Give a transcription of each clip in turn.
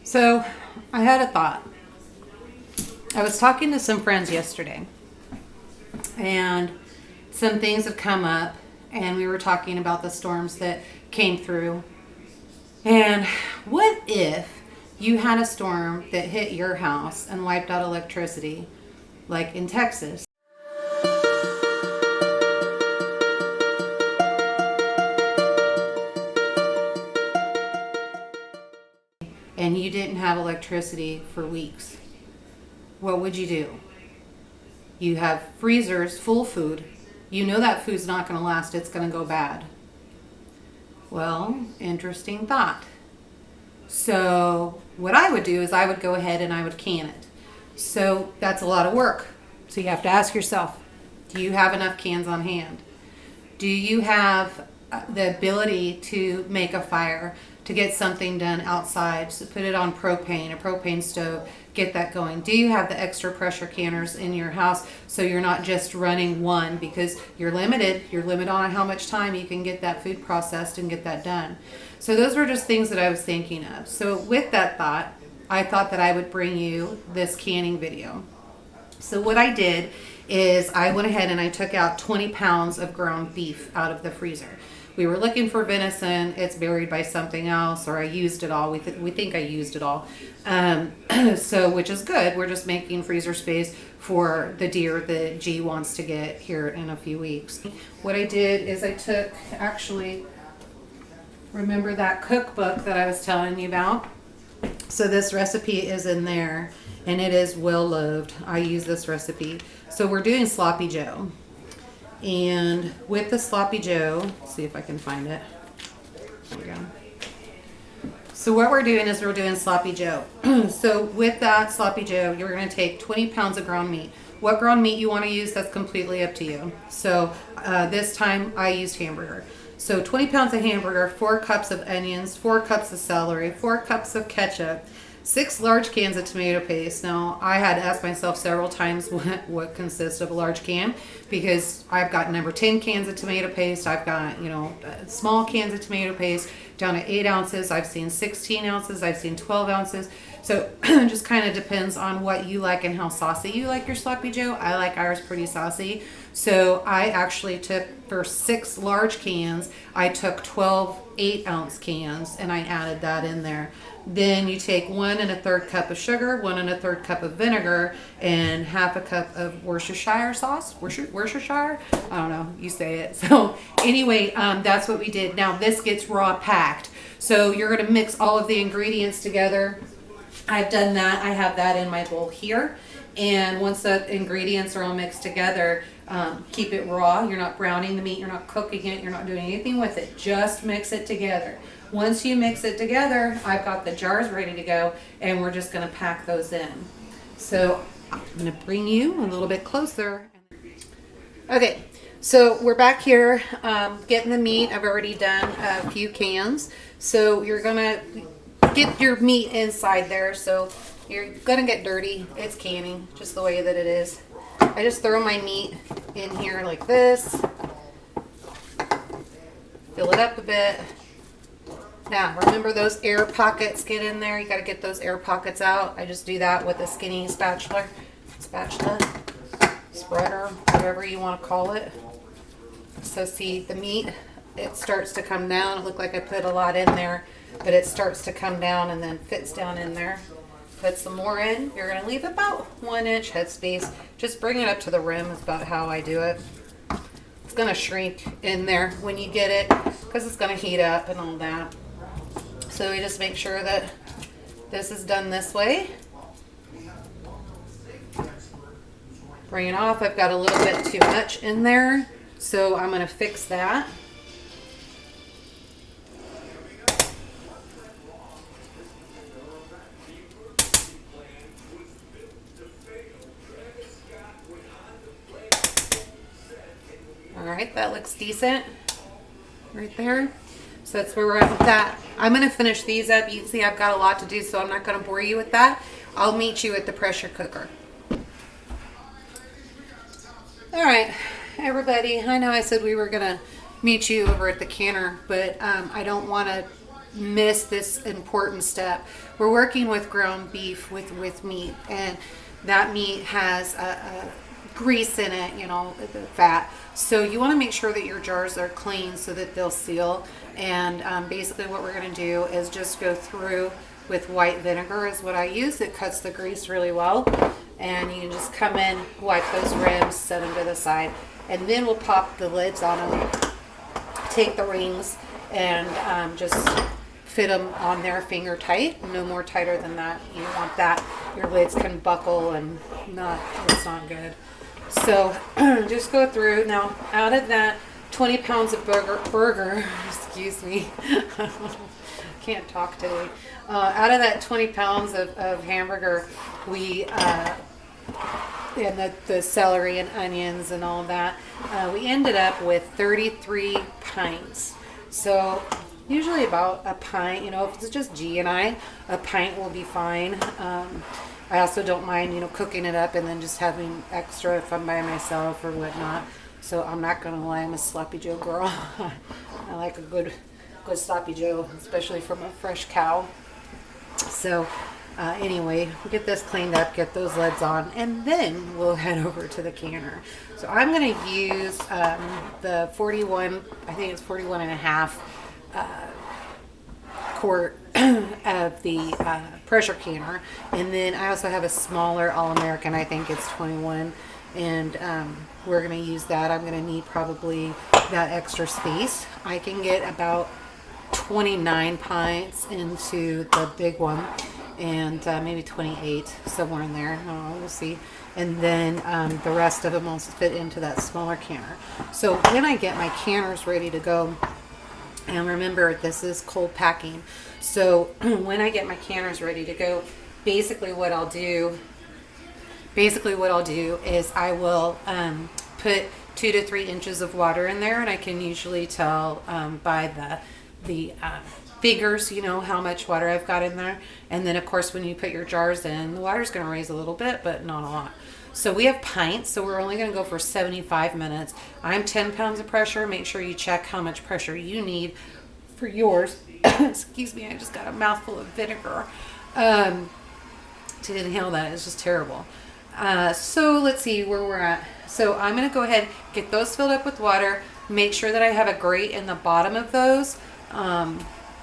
So I had a thought. I was talking to some friends yesterday, and some things have come up, and we were talking about the storms that came through. And what if you had a storm that hit your house and wiped out electricity, like in Texas? And you didn't have electricity for weeks. What would you do? You have freezers full of food. You know that food's not going to last, it's going to go bad. Well, interesting thought. So, what I would do is I would go ahead and I would can it. So, that's a lot of work. So, you have to ask yourself, do you have enough cans on hand? Do you have the ability to make a fire, to get something done outside, so put it on propane, a propane stove, get that going? Do you have the extra pressure canners in your house so you're not just running one because you're limited on how much time you can get that food processed and get that done? So those were just things that I was thinking of. So with that thought, I thought that I would bring you this canning video. So what I did is I went ahead and I took out 20 pounds of ground beef out of the freezer. We were looking for venison. It's buried by something else, or I used it all. We think I used it all. So, which is good. We're just making freezer space for the deer that G wants to get here in a few weeks. What I did is I took, actually, remember that cookbook that I was telling you about? So this recipe is in there, and it is well loved. I use this recipe. So we're doing sloppy joe. And with the sloppy joe, let's see if I can find it. There we go. So what we're doing is we're doing sloppy joe. So with that sloppy joe, you're going to take 20 pounds of ground meat. What ground meat you want to use, that's completely up to you. So this time I used hamburger. So 20 pounds of hamburger, 4 cups of onions, 4 cups of celery, 4 cups of ketchup, 6 large cans of tomato paste. Now, I had to ask myself several times what consists of a large can, because I've got number 10 cans of tomato paste. I've got, small cans of tomato paste down to 8 ounces. I've seen 16 ounces. I've seen 12 ounces. So it just kind of depends on what you like and how saucy you like your sloppy joe. I like ours pretty saucy. So I actually took, for 6 large cans, I took 12 8-ounce cans and I added that in there. Then you take 1 1/3 cup of sugar, 1 1/3 cup of vinegar, and half a cup of Worcestershire sauce. Worcestershire? I don't know. You say it. So anyway, that's what we did. Now this gets raw packed. So you're going to mix all of the ingredients together. I've done that. I have that in my bowl here. And once the ingredients are all mixed together, keep it raw. You're not browning the meat. You're not cooking it. You're not doing anything with it. Just mix it together. Once you mix it together, I've got the jars ready to go, and we're just going to pack those in. So I'm going to bring you a little bit closer. Okay, so we're back here getting the meat. I've already done a few cans. So you're going to get your meat inside there. So you're going to get dirty. It's canning, just the way that it is. I just throw my meat in here like this. Fill it up a bit. Now, remember those air pockets get in there. You got to get those air pockets out. I just do that with a skinny spatula, spreader, whatever you want to call it. So see, the meat, it starts to come down. It looked like I put a lot in there, but it starts to come down and then fits down in there. Put some more in. You're going to leave about 1-inch headspace. Just bring it up to the rim is about how I do it. It's going to shrink in there when you get it because it's going to heat up and all that. So we just make sure that this is done this way. Bring it off. I've got a little bit too much in there, so I'm going to fix that. All right, that looks decent right there. So that's where we're at with that. I'm going to finish these up. You can see I've got a lot to do, so I'm not going to bore you with that. I'll meet you at the pressure cooker. All right, everybody. I know I said we were going to meet you over at the canner, but I don't want to miss this important step. We're working with ground beef with meat, and that meat has a grease in it, you know, the fat. So you want to make sure that your jars are clean so that they'll seal. And basically what we're going to do is just go through with white vinegar is what I use. It cuts the grease really well. And you can just come in, wipe those rims, set them to the side. And then we'll pop the lids on them, take the rings, and just fit them on there finger tight. No more tighter than that. You don't want that. Your lids can buckle and it's not good. So just go through. Now, out of that 20 pounds of burger excuse me, can't talk today. Out of that 20 pounds of hamburger, we, and the celery and onions and all of that, we ended up with 33 pints. So usually about a pint, you know, if it's just G and I, a pint will be fine. I also don't mind, you know, cooking it up and then just having extra if I'm by myself or whatnot. So I'm not going to lie, I'm a sloppy Joe girl. I like a good sloppy Joe, especially from a fresh cow. So anyway, we'll get this cleaned up, get those lids on, and then we'll head over to the canner. So I'm going to use the 41, I think it's 41 and a half quart of the pressure canner. And then I also have a smaller All-American, I think it's 21. And we're going to use that. I'm going to need probably that extra space. I can get about 29 pints into the big one, and maybe 28, somewhere in there. We'll see. And then the rest of them will fit into that smaller canner. So when I get my canners ready to go, and remember, this is cold packing. So when I get my canners ready to go, basically what I'll do is I will put 2 to 3 inches of water in there, and I can usually tell by the figures, you know, how much water I've got in there. And then of course when you put your jars in, the water's going to raise a little bit, but not a lot. So we have pints, so we're only going to go for 75 minutes. I'm 10 pounds of pressure. Make sure you check how much pressure you need for yours. Excuse me, I just got a mouthful of vinegar. To inhale that is just terrible. So let's see where we're at. So I'm going to go ahead, get those filled up with water. Make sure that I have a grate in the bottom of those.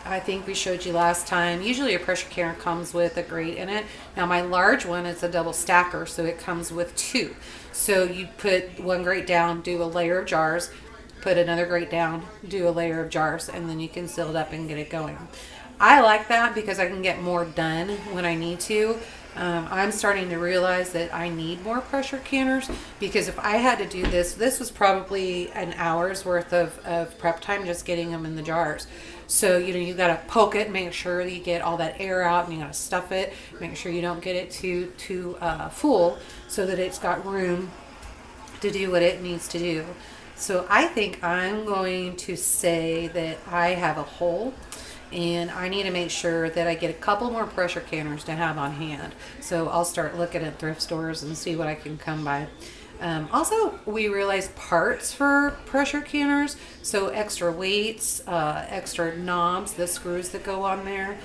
I think we showed you last time. Usually a pressure canner comes with a grate in it. Now my large one is a double stacker, so it comes with 2. So you put one grate down, do a layer of jars, put another grate down, do a layer of jars, and then you can seal it up and get it going. I like that because I can get more done when I need to. I'm starting to realize that I need more pressure canners, because if I had to do this was probably an hour's worth of prep time just getting them in the jars. So, you know, you got to poke it, make sure that you get all that air out, and you got to stuff it, make sure you don't get it too full so that it's got room to do what it needs to do. So I think I'm going to say that I have a hole, and I need to make sure that I get a couple more pressure canners to have on hand. So I'll start looking at thrift stores and see what I can come by. Also, we realized parts for pressure canners, so extra weights, extra knobs, the screws that go on there.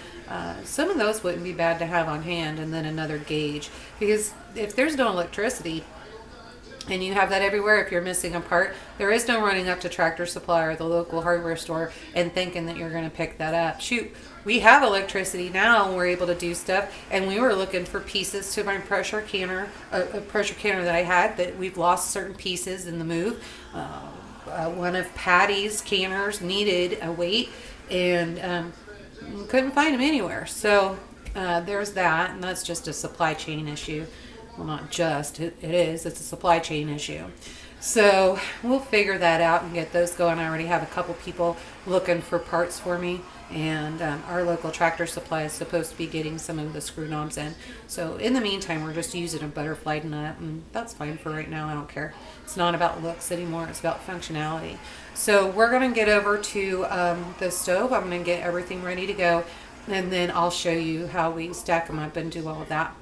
Some of those wouldn't be bad to have on hand, and then another gauge. Because if there's no electricity, and you have that everywhere, if you're missing a part, there is no running up to Tractor Supply or the local hardware store and thinking that you're going to pick that up. Shoot, we have electricity now, and we're able to do stuff, and we were looking for pieces to my pressure canner, a pressure canner that I had, that we've lost certain pieces in the move. One of Patty's canners needed a weight, and couldn't find them anywhere. So there's that, and that's just a supply chain issue. Well, not just, it is, it's a supply chain issue. So we'll figure that out and get those going. I already have a couple people looking for parts for me, and our local Tractor Supply is supposed to be getting some of the screw knobs in. So in the meantime, we're just using a butterfly nut, and that's fine for right now. I don't care. It's not about looks anymore. It's about functionality. So we're going to get over to the stove. I'm going to get everything ready to go, and then I'll show you how we stack them up and do all of that.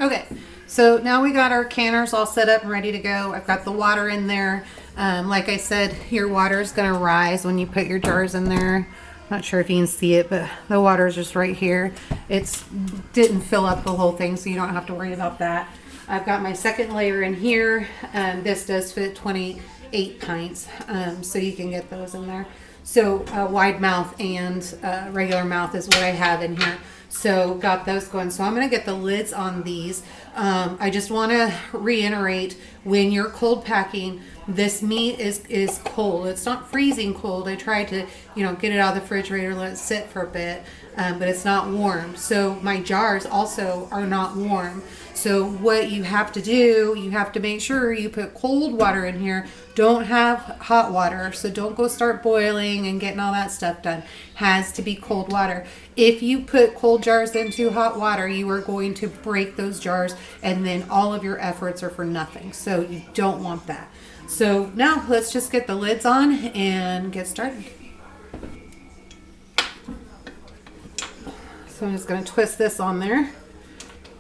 Okay, so now we got our canners all set up and ready to go. I've got the water in there. Like I said, your water is going to rise when you put your jars in there. Not sure if you can see it, but the water is just right here. It's didn't fill up the whole thing, so you don't have to worry about that. I've got my second layer in here. This does fit 28 pints, so you can get those in there. So wide mouth and regular mouth is what I have in here. So got those going. So I'm going to get the lids on these. I just want to reiterate, when you're cold packing, this meat is cold. It's not freezing cold. I tried to, get it out of the refrigerator, let it sit for a bit, but it's not warm. So my jars also are not warm. So what you have to do, you have to make sure you put cold water in here. Don't have hot water. So don't go start boiling and getting all that stuff done. Has to be cold water. If you put cold jars into hot water, you are going to break those jars, and then all of your efforts are for nothing. So you don't want that. So now let's just get the lids on and get started. So I'm just going to twist this on there.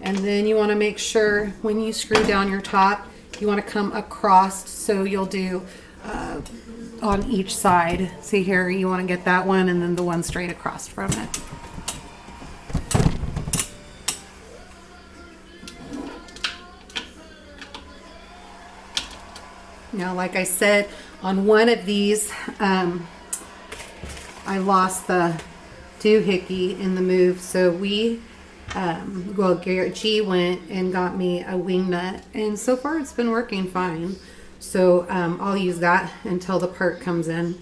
And then you want to make sure when you screw down your top, you want to come across. So you'll do on each side. See here, you want to get that one and then the one straight across from it. Now, like I said, on one of these, I lost the doohickey in the move. So G went and got me a wing nut, and so far it's been working fine. So I'll use that until the part comes in,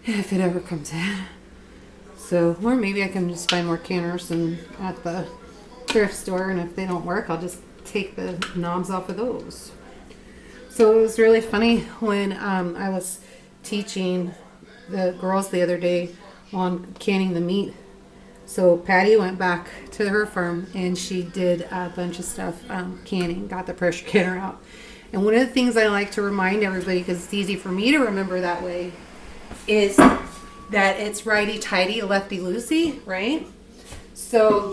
if it ever comes in. So, or maybe I can just find more canners at the thrift store, and if they don't work, I'll just take the knobs off of those. So it was really funny when I was teaching the girls the other day on canning the meat. So Patty went back to her farm and she did a bunch of stuff canning, got the pressure canner out. And one of the things I like to remind everybody, because it's easy for me to remember that way, is that it's righty-tighty, lefty-loosey, right? So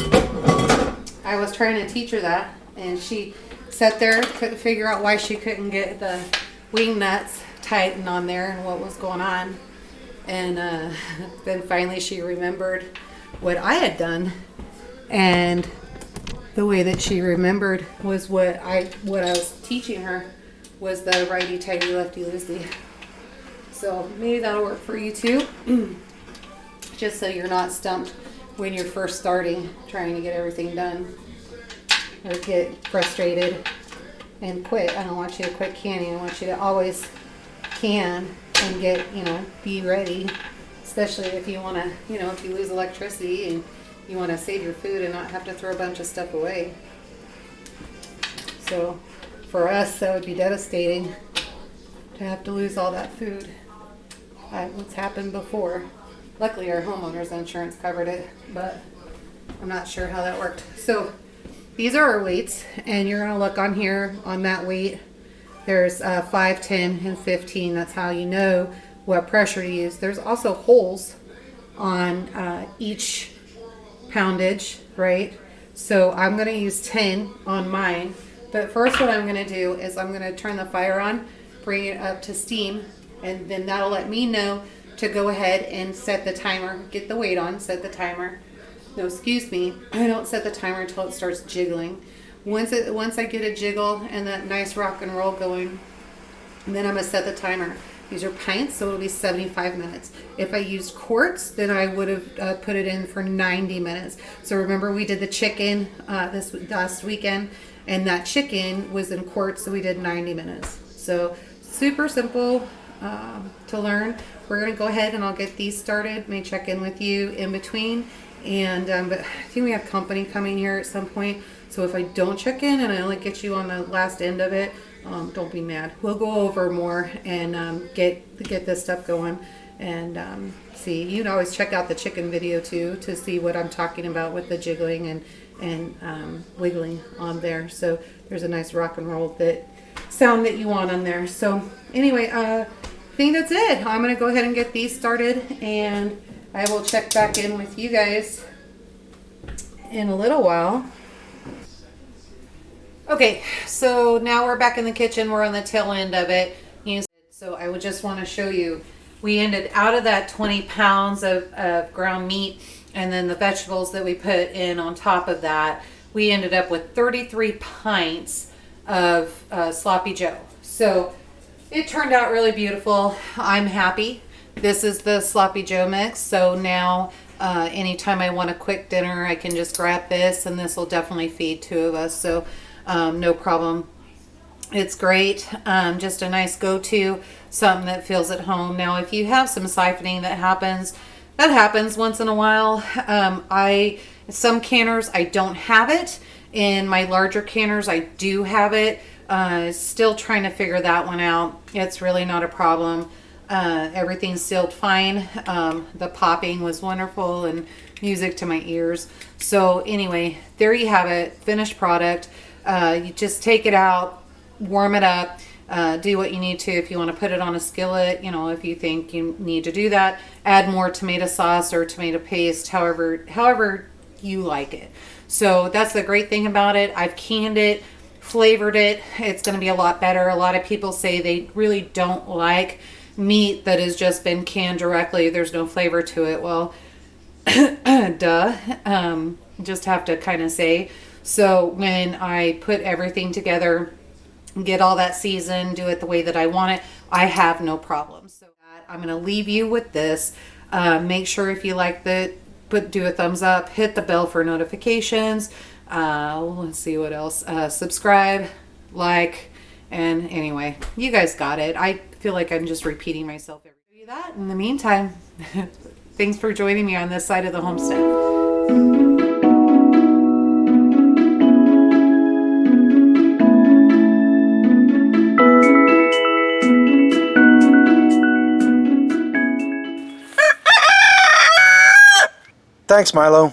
I was trying to teach her that, and she sat there, couldn't figure out why she couldn't get the wing nuts tightened on there and what was going on. And then finally she remembered what I had done, and the way that she remembered was what I was teaching her was the righty tighty lefty loosey. So maybe that'll work for you too, just so you're not stumped when you're first starting trying to get everything done, or get frustrated and quit. I don't want you to quit canning. I want you to always can and get, be ready. Especially if you want to, if you lose electricity and you want to save your food and not have to throw a bunch of stuff away. So for us, that would be devastating to have to lose all that food. What's happened before. Luckily, our homeowner's insurance covered it, but I'm not sure how that worked. So these are our weights, and you're going to look on here on that weight. There's 5, 10, and 15. That's how you know what pressure to use. There's also holes on each poundage, right? So I'm going to use 10 on mine. But first what I'm going to do is I'm going to turn the fire on, bring it up to steam, and then that'll let me know to go ahead and set the timer, get the weight on, set the timer. No, excuse me, I don't set the timer until it starts jiggling. Once I get a jiggle and that nice rock and roll going, then I'm going to set the timer. These are pints, so it'll be 75 minutes. If I used quarts, then I would have put it in for 90 minutes. So remember, we did the chicken this last weekend, and that chicken was in quarts, so we did 90 minutes. So super simple to learn. We're going to go ahead and I'll get these started. May check in with you in between. And but I think we have company coming here at some point. So if I don't check in and I only get you on the last end of it, don't be mad. We'll go over more and get this stuff going and see. You can always check out the chicken video too to see what I'm talking about with the jiggling and wiggling on there. So there's a nice rock and roll sound that you want on there. So anyway, I think that's it. I'm going to go ahead and get these started, and I will check back in with you guys in a little while. Okay, so now we're back in the kitchen. We're on the tail end of it. So I would just want to show you we ended out of that 20 pounds of ground meat and then the vegetables that we put in on top of that, we ended up with 33 pints of sloppy joe. So it turned out really beautiful. I'm happy. This is the sloppy joe mix. So now anytime I want a quick dinner, I can just grab this, and this will definitely feed two of us. So no problem. It's great. Just a nice go-to, something that feels at home. Now, if you have some siphoning that happens once in a while. Some canners, I don't have it. In my larger canners, I do have it. Still trying to figure that one out. It's really not a problem. Everything's sealed fine. The popping was wonderful and music to my ears. So anyway, there you have it. Finished product. You just take it out, warm it up, do what you need to. If you want to put it on a skillet, if you think you need to do that, add more tomato sauce or tomato paste, however you like it. So that's the great thing about it. I've canned it, flavored it. It's going to be a lot better. A lot of people say they really don't like meat that has just been canned directly. There's no flavor to it. Well, duh. Just have to kind of say. So when I put everything together, get all that seasoned, do it the way that I want it, I have no problem. So I'm going to leave you with this. Make sure if you like do a thumbs up, hit the bell for notifications. Let's see what else. Subscribe, like, and anyway, you guys got it. I feel like I'm just repeating myself. Do that. In the meantime, thanks for joining me on this side of the homestead. Thanks, Milo.